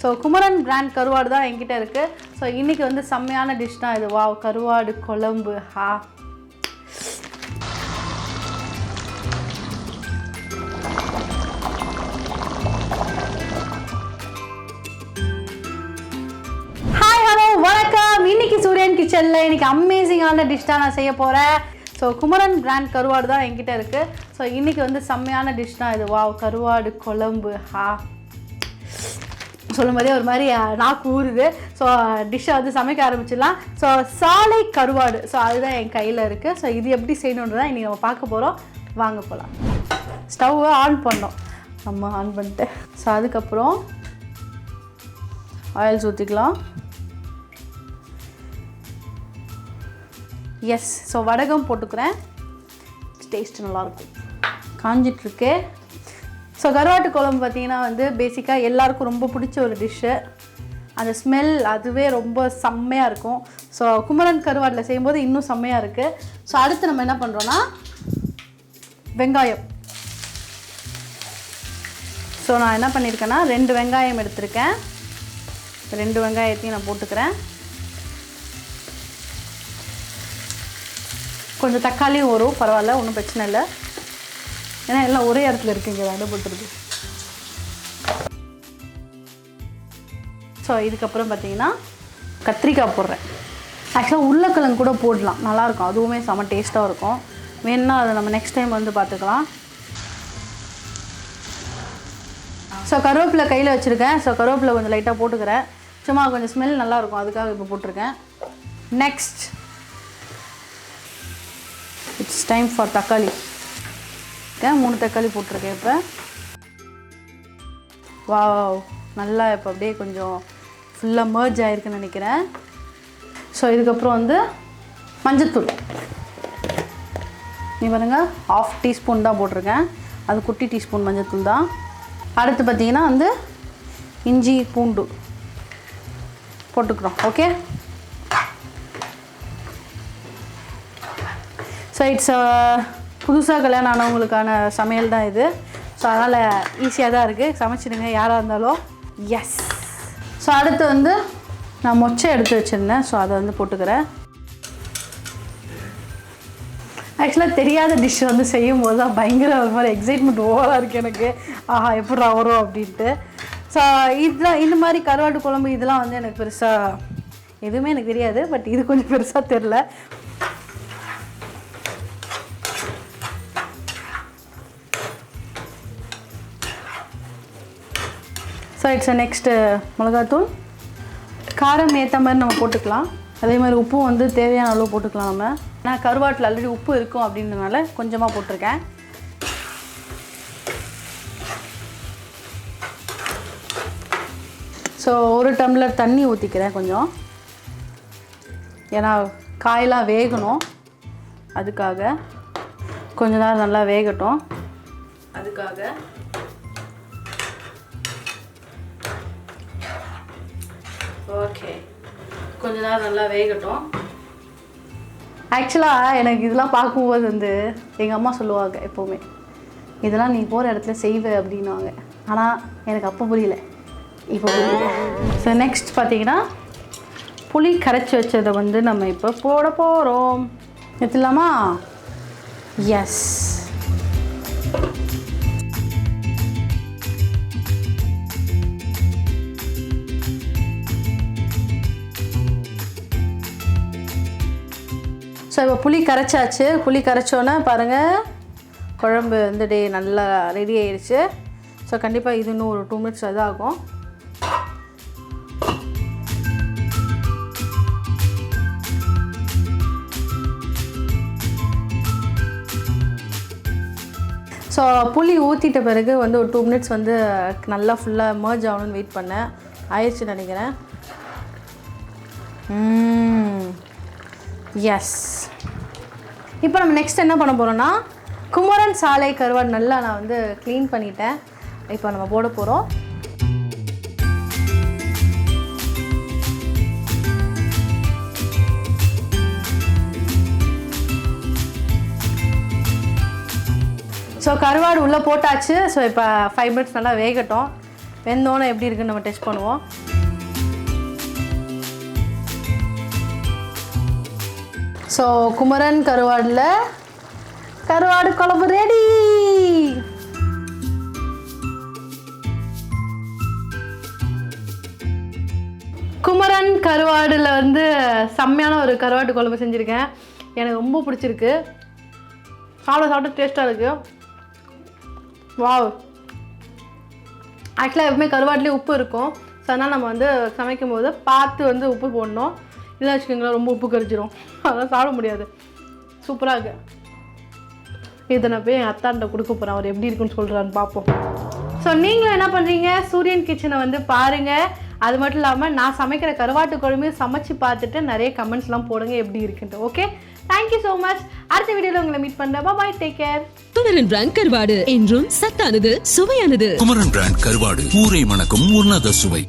So Kumaran brand கருவாடு தான் என்கிட்ட இருக்குது. ஸோ இன்றைக்கி வந்து செம்மையான டிஷ் தான் இது. வாவ், கருவாடு குழம்பு. ஹாய், ஹலோ, வணக்கம். இன்றைக்கி சூரியன் கிச்சனில் இன்றைக்கி அமேசிங்கான டிஷ் தான் நான் செய்ய போகிறேன். ஸோ குமரன் பிராண்ட் கருவாடு தான் என்கிட்ட இருக்குது. ஸோ இன்றைக்கி வந்து செம்மையான டிஷ் தான் இது. வாவ், கருவாடு குழம்பு. சொல்லும் போதே ஒரு மாதிரி நாக்கு ஊறுது. ஸோ டிஷ்ஷை வந்து சமைக்க ஆரம்பிச்சிடலாம். ஸோ சாலை கருவாடு, ஸோ அதுதான் என் கையில் இருக்குது. ஸோ இது எப்படி செய்யணுன்றதான் இன்றைக்கி நம்ம பார்க்க போகிறோம். வாங்க போகலாம். ஸ்டவ்வை ஆன் பண்ணோம், நம்ம ஆன் பண்ணிட்டு. ஸோ அதுக்கப்புறம் ஆயில் ஊற்றிக்கலாம். எஸ், ஸோ வடகம் போட்டுக்கிறேன். டேஸ்ட்டு நல்லாயிருக்கும். காஞ்சிட்ருக்கு. ஸோ கருவாட்டு குழம்பு பார்த்திங்கன்னா வந்து பேசிக்காக எல்லாருக்கும் ரொம்ப பிடிச்ச ஒரு டிஷ்ஷு. அந்த ஸ்மெல் அதுவே ரொம்ப செம்மையாக இருக்கும். ஸோ குமரன் கருவாட்டில் செய்யும்போது இன்னும் செம்மையாக இருக்குது. ஸோ அடுத்து நம்ம என்ன பண்ணுறோன்னா வெங்காயம். ஸோ நான் என்ன பண்ணியிருக்கேன்னா 2 வெங்காயம் எடுத்திருக்கேன். 2 வெங்காயத்தையும் நான் போட்டுக்கிறேன். கொஞ்சம் தக்காளியும் வரும், பரவாயில்ல, ஒன்றும் பிரச்சனை இல்லை. ஏன்னா எல்லாம் ஒரே இடத்துல இருக்குங்க, அதை போட்டுருக்கு. ஸோ இதுக்கப்புறம் பார்த்தீங்கன்னா கத்திரிக்காய் போடுறேன். ஆக்சுவலாக உருளைக்கிழங்கு கூட போடலாம், நல்லாயிருக்கும், அதுவுமே செம்ம டேஸ்ட்டாக இருக்கும். வேணுன்னா அதை நம்ம நெக்ஸ்ட் டைம் வந்து பார்த்துக்கலாம். ஸோ கருவேப்பிலை கையில் வச்சுருக்கேன். ஸோ கருவேப்பிலை கொஞ்சம் லைட்டாக போட்டுக்கிறேன், சும்மா கொஞ்சம் ஸ்மெல் நல்லாயிருக்கும், அதுக்காக இப்போ போட்டிருக்கேன். நெக்ஸ்ட் இட்ஸ் டைம் ஃபார் தக்காளி. 3 தக்காளி போட்டிருக்கேன் இப்போ. வாவ், நல்லா இப்போ அப்படியே கொஞ்சம் ஃபுல்லாக மர்ஜ் ஆகிருக்குன்னு நினைக்கிறேன். ஸோ இதுக்கப்புறம் வந்து மஞ்சத்தூள். நீ பாருங்கள், 1/2 டீஸ்பூன் தான் போட்டிருக்கேன், அது குட்டி டீஸ்பூன் மஞ்சத்தூள் தான். அடுத்து பார்த்திங்கன்னா வந்து இஞ்சி பூண்டு போட்டுக்கிறோம். ஓகே, ஸோ இட்ஸ் புதுசாக கல்யாணம் ஆனவங்களுக்கான சமையல் தான் இது. ஸோ அதனால் ஈஸியாக தான் இருக்குது, சமைச்சிடுங்க யாராக இருந்தாலும். எஸ், ஸோ அடுத்து வந்து நான் மொச்சை எடுத்து வச்சுருந்தேன். ஸோ அதை வந்து போட்டுக்கிறேன். ஆக்சுவலாக தெரியாத டிஷ் வந்து செய்யும் போது தான் பயங்கர ஒரு மாதிரி எக்ஸைட்மெண்ட் ஓவராக இருக்குது எனக்கு. ஆஹா, எப்படி வரும் அப்படின்ட்டு. ஸோ இதெல்லாம் இந்த மாதிரி கருவாட்டு குழம்பு இதெல்லாம் வந்து எனக்கு பெருசாக எதுவுமே எனக்கு தெரியாது. பட் இது கொஞ்சம் பெருசாக தெரில. ஸோ இட்ஸ் நெக்ஸ்ட்டு மிளகாத்தூள். காரம் ஏற்ற மாதிரி நம்ம போட்டுக்கலாம். அதே மாதிரி உப்பும் வந்து தேவையான அளவு போட்டுக்கலாம் நம்ம. நான் கருவாட்டில் ஆல்ரெடி உப்பு இருக்கும் அப்படின்றதுனால கொஞ்சமாக போட்டிருக்கேன். ஸோ 1 டம்ளர் தண்ணி ஊற்றிக்கிறேன் கொஞ்சம், ஏன்னா காயெல்லாம் வேகணும், அதுக்காக கொஞ்ச நேரம் நல்லா வேகட்டும். அதுக்காக ஓகே, கொஞ்ச நேரம் நல்லா வேகட்டும். ஆக்சுவலாக எனக்கு இதெல்லாம் பார்க்கும்போது வந்து எங்கள் அம்மா சொல்லுவாங்க எப்போவுமே, இதெல்லாம் நீ போகிற இடத்துல செய்வே அப்படின்வாங்க. ஆனால் எனக்கு அப்போ புரியல, இப்போ புரியுது. ஸோ நெக்ஸ்ட் பார்த்தீங்கன்னா புளி கரைச்சி வச்சதை வந்து நம்ம இப்போ போட போகிறோம். எடுத்துலாமா? எஸ். ஸோ இப்போ புளி கரைச்சாச்சு. புளி கரைச்சோன்னே பாருங்கள், குழம்பு வந்து நல்லா ரெடி ஆயிடுச்சு. ஸோ கண்டிப்பாக இது இன்னும் ஒரு 2 மினிட்ஸ் இதாகும். ஸோ புளி ஊற்றிட்ட பிறகு வந்து ஒரு 2 மினிட்ஸ் வந்து நல்லா ஃபுல்லாக மர்ஜ் ஆகணும்னு வெயிட் பண்ணேன். ஆயிடுச்சுன்னு நினைக்கிறேன். எஸ். இப்போ நம்ம நெக்ஸ்ட் என்ன பண்ண போகிறோன்னா குமரன் சாலை கருவாடு நல்லா நான் வந்து க்ளீன் பண்ணிட்டேன். இப்போ நம்ம போட போகிறோம். ஸோ கருவாடு உள்ளே போட்டாச்சு. ஸோ இப்போ 5 மினிட்ஸ் நல்லா வேகட்டும். வெந்தோன்னே எப்படி இருக்குன்னு நம்ம டெஸ்ட் பண்ணுவோம். ஸோ குமரன் கருவாடில் கருவாடு குழம்பு ரெடி. குமரன் கருவாடில் வந்து செம்மையான ஒரு கருவாட்டு குழம்பு செஞ்சுருக்கேன். எனக்கு ரொம்ப பிடிச்சிருக்கு. சாப்பிட டேஸ்ட்டாக இருக்குது. வாவ். ஆக்சுவலாக எப்பவுமே கருவாட்டிலே உப்பு இருக்கும். ஸோ அதனால் நம்ம வந்து சமைக்கும் போது பார்த்து வந்து உப்பு போடணும். இல்லை வச்சுக்கோங்களேன், ரொம்ப உப்பு கரிச்சிடும். அதெல்லாம் சாப்பிட முடியாது. சூப்பராக இருக்குது. இதை நான் போய் என் அத்தாண்ட கொடுக்க போகிறேன். அவர் எப்படி இருக்குன்னு சொல்கிறான்னு பார்ப்போம். ஸோ நீங்களும் என்ன பண்ணுறீங்க, சூரியன் கிச்சனை வந்து பாருங்கள். அது மட்டும் இல்லாமல் நான் சமைக்கிற கருவாட்டு குழம்பையும் சமைச்சு பார்த்துட்டு நிறைய கமெண்ட்ஸ்லாம் போடுங்க எப்படி இருக்குன்ட்டு. Okay, thank you so much. அடுத்த வீடியோவில் உங்களை மீட் பண்ணுறேன். பாய், டேக் கேர். குமரன் பிராண்ட் கருவாடு என்றும் சத்தானது, சுவையானது. குமரன் பிராண்ட் கருவாடு ஊரை மணக்கும் உன்னத சுவை.